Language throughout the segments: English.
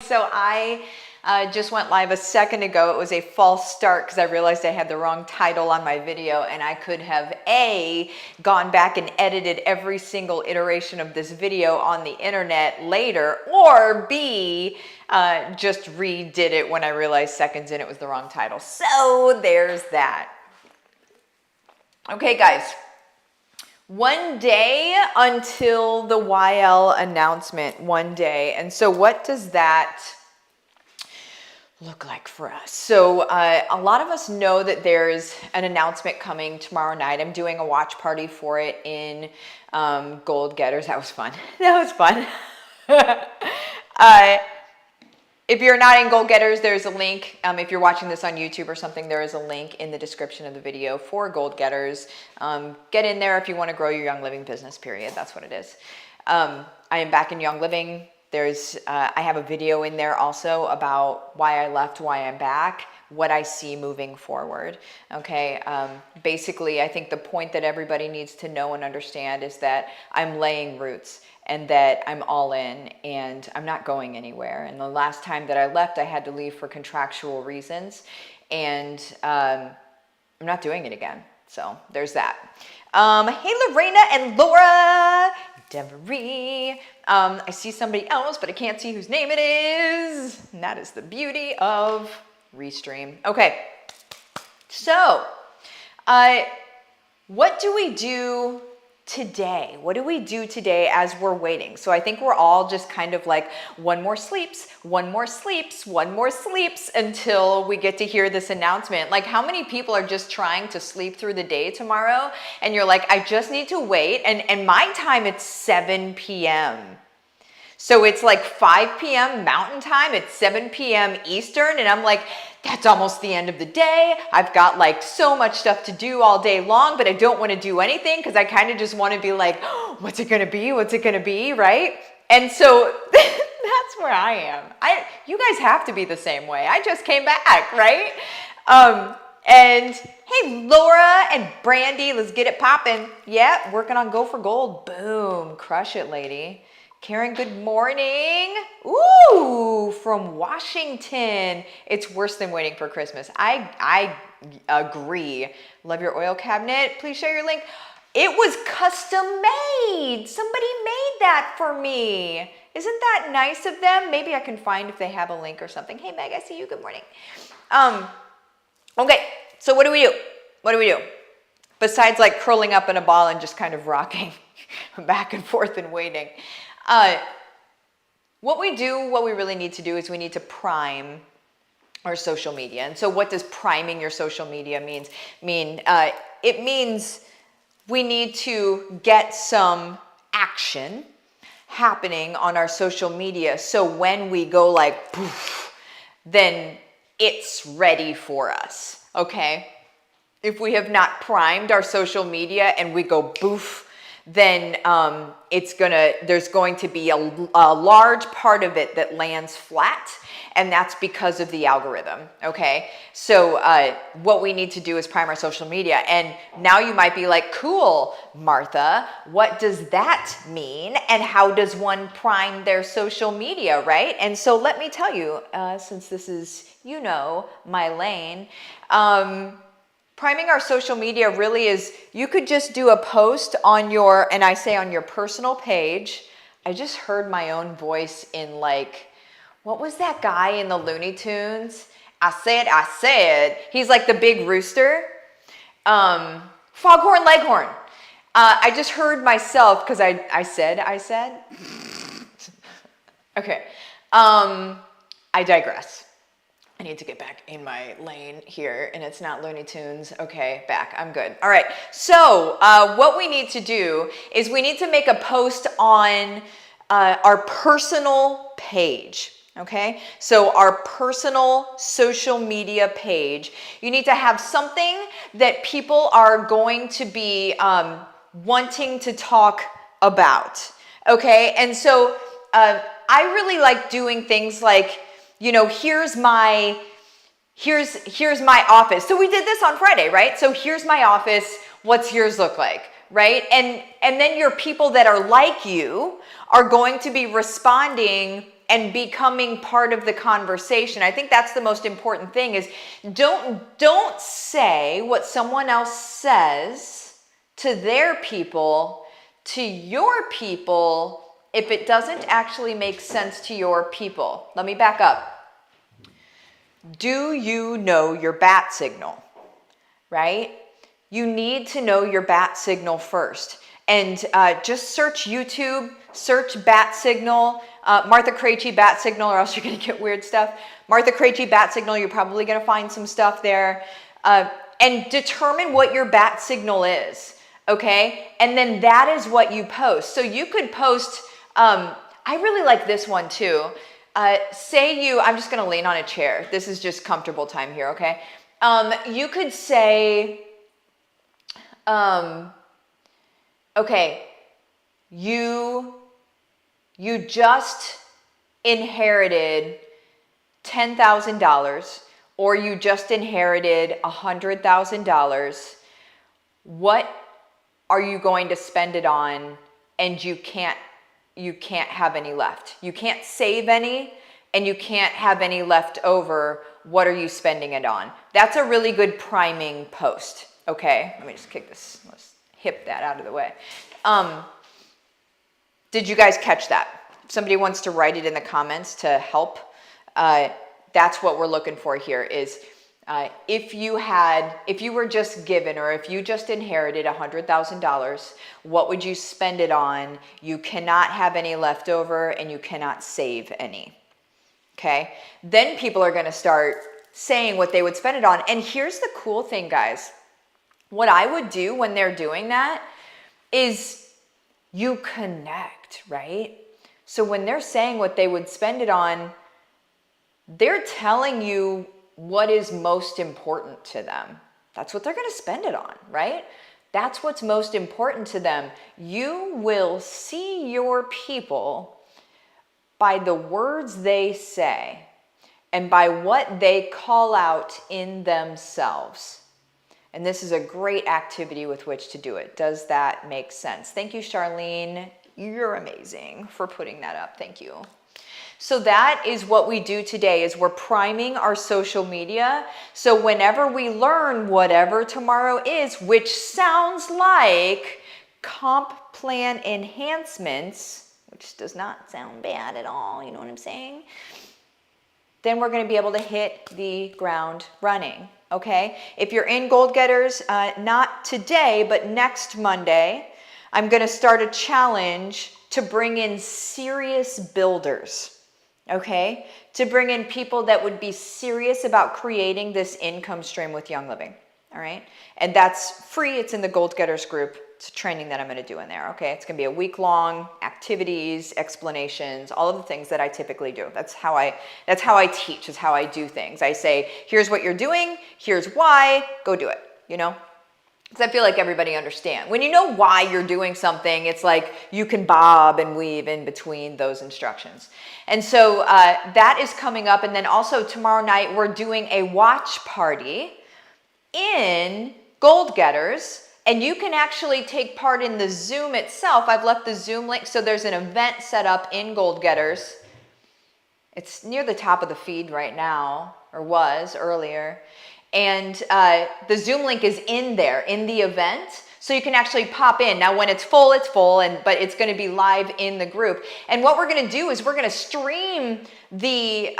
So I just went live a second ago. It was a false start because I realized I had the wrong title on my video, and I could have A, gone back and edited every single iteration of this video on the internet later, or B, just redid it when I realized seconds in it was the wrong title. So there's that. Okay, guys. One day until the YL announcement, one day. And so what does that look like for us? So a lot of us know that there's an announcement coming tomorrow night. I'm doing a watch party for it in Gold Getters. That was fun. That was fun. If you're not in Goal Getters, there's a link. If you're watching this on YouTube or something, there is a link in the description of the video for Goal Getters. Get in there if you want to grow your Young Living business, period. That's what it is. I am back in Young Living. I have a video in there also about why I left, why I'm back, what I see moving forward. Okay. Basically, I think the point that everybody needs to know and understand is that I'm laying roots, and that I'm all in and I'm not going anywhere. And the last time that I left, I had to leave for contractual reasons, and I'm not doing it again. So there's that. Hey, Lorena and Laura, Devery. I see somebody else, but I can't see whose name it is. And that is the beauty of Restream. Okay, so what do we do today? What do we do today as we're waiting? So I think we're all just kind of like, one more sleeps, one more sleeps, one more sleeps until we get to hear this announcement. Like, how many people are just trying to sleep through the day tomorrow? And you're like, I just need to wait. And my time, it's 7 p.m. So it's like 5 p.m. Mountain Time, it's 7 p.m. Eastern, and I'm like, that's almost the end of the day. I've got like so much stuff to do all day long, but I don't want to do anything because I kind of just want to be like, oh, what's it going to be? What's it going to be? Right? And so that's where I am. You guys have to be the same way. I just came back, right? And hey, Laura and Brandy, let's get it popping. Yeah, working on Go for Gold. Boom. Crush it, lady. Karen, good morning. Ooh, from Washington. It's worse than waiting for Christmas. I agree. Love your oil cabinet. Please share your link. It was custom made. Somebody made that for me. Isn't that nice of them? Maybe I can find if they have a link or something. Hey, Meg, I see you. Good morning. Okay, so what do we do? What do we do? Besides like curling up in a ball and just kind of rocking back and forth and waiting. What we really need to do is we need to prime our social media. And so what does priming your social media mean? It means we need to get some action happening on our social media. So when we go like, poof, then it's ready for us. Okay. If we have not primed our social media and we go boof, then there's going to be a large part of it that lands flat, and that's because of the algorithm, okay? So what we need to do is prime our social media. And now you might be like, cool, Martha, what does that mean? And how does one prime their social media, right? And so let me tell you, since this is, my lane, priming our social media really is, you could just do a post on your personal page. I just heard my own voice in like, what was that guy in the Looney Tunes? I said. He's like the big rooster. Foghorn Leghorn. I just heard myself because I said. Okay. I digress. I need to get back in my lane here, and it's not Looney Tunes. Okay, back. I'm good. All right. So what we need to do is we need to make a post on our personal page. Okay. So our personal social media page, you need to have something that people are going to be wanting to talk about. Okay. And so I really like doing things like, here's my office. So we did this on Friday, right? So here's my office. What's yours look like, right? And then your people that are like you are going to be responding and becoming part of the conversation. I think that's the most important thing is don't say what someone else says to their people, to your people, if it doesn't actually make sense to your people. Let me back up. Do you know your bat signal, right? You need to know your bat signal first. And just search YouTube, search bat signal, Martha Krejci bat signal, or else you're going to get weird stuff. Martha Krejci bat signal, you're probably going to find some stuff there. And determine what your bat signal is, okay? And then that is what you post. So you could post, I really like this one too. I'm just going to lean on a chair. This is just comfortable time here, okay? You could say, okay, you just inherited $10,000 or you just inherited $100,000. What are you going to spend it on? And you can't have any left. You can't save any and you can't have any left over. What are you spending it on? That's a really good priming post. Okay, let me just kick this. Let's hip that out of the way. Did you guys catch that? If somebody wants to write it in the comments to help, that's what we're looking for here is if you were just given or if you just inherited $100,000, what would you spend it on? You cannot have any left over and you cannot save any. Okay, then people are going to start saying what they would spend it on. And here's the cool thing, guys. What I would do when they're doing that is you connect, right? So when they're saying what they would spend it on, they're telling you what is most important to them. That's what they're going to spend it on, right? That's what's most important to them. You will see your people by the words they say and by what they call out in themselves. And this is a great activity with which to do it. Does that make sense? Thank you, Charlene. You're amazing for putting that up. Thank you. So that is what we do today is we're priming our social media. So whenever we learn whatever tomorrow is, which sounds like comp plan enhancements, which does not sound bad at all, you know what I'm saying? Then we're going to be able to hit the ground running. Okay, if you're in Gold Getters, not today, but next Monday, I'm going to start a challenge to bring in serious builders, okay, to bring in people that would be serious about creating this income stream with Young Living, all right? And that's free. It's in the Gold Getters group. It's a training that I'm going to do in there, okay? It's going to be a week-long, activities, explanations, all of the things that I typically do. That's how I teach, is how I do things. I say, here's what you're doing, here's why, go do it, you know? Because I feel like everybody understands. When you know why you're doing something, it's like you can bob and weave in between those instructions. And so that is coming up. And then also tomorrow night, we're doing a watch party in Gold Getters. And you can actually take part in the Zoom itself. I've left the Zoom link. So there's an event set up in Gold Getters. It's near the top of the feed right now, or was earlier. And the Zoom link is in there, in the event. So you can actually pop in. Now when it's full, but it's going to be live in the group. And what we're going to do is we're going to stream the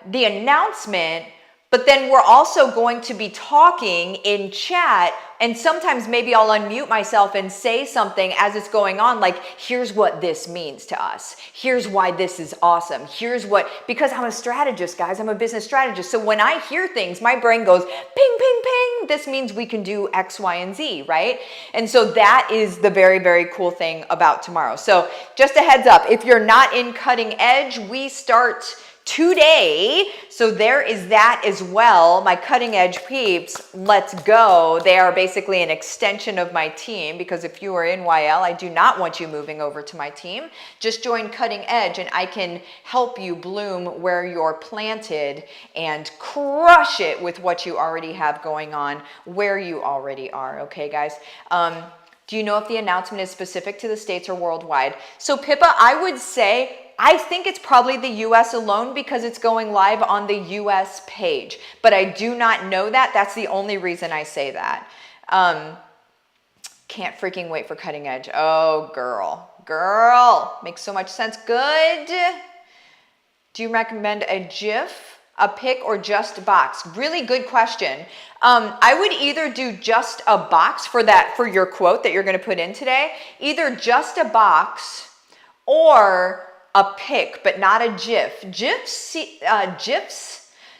announcement, but then we're also going to be talking in chat, and sometimes maybe I'll unmute myself and say something as it's going on, like, here's what this means to us. Here's why this is awesome. Because I'm a strategist, guys, I'm a business strategist. So when I hear things, my brain goes, ping, ping, ping. This means we can do X, Y, and Z, right? And so that is the very, very cool thing about tomorrow. So just a heads up, if you're not in Cutting Edge, we start today. So there is that as well. My Cutting Edge peeps, let's go. They are basically an extension of my team, because if you are in YL, I do not want you moving over to my team. Just join Cutting Edge and I can help you bloom where you're planted and crush it with what you already have going on where you already are. Okay, guys? Do you know if the announcement is specific to the States or worldwide? So Pippa, I would say I think it's probably the US alone because it's going live on the US page, but I do not know that. That's the only reason I say that. Can't freaking wait for Cutting Edge. Oh, girl, makes so much sense. Good. Do you recommend a GIF, a pic, or just a box? Really good question. I would either do just a box for your quote that you're going to put in today, either just a box or a pic, but not a GIF. GIFs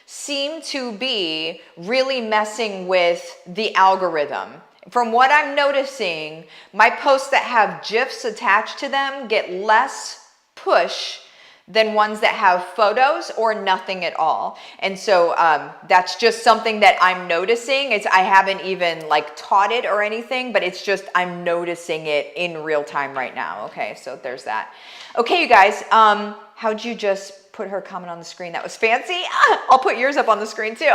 seem to be really messing with the algorithm. From what I'm noticing, my posts that have GIFs attached to them get less push than ones that have photos or nothing at all. And so that's just something that I'm noticing. I haven't even like taught it or anything, but it's just I'm noticing it in real time right now. Okay, so there's that. Okay, you guys, how'd you just put her comment on the screen? That was fancy. I'll put yours up on the screen too.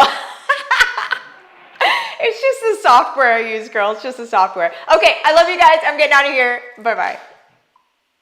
It's just the software I use, girl. It's just the software. Okay, I love you guys. I'm getting out of here. Bye-bye.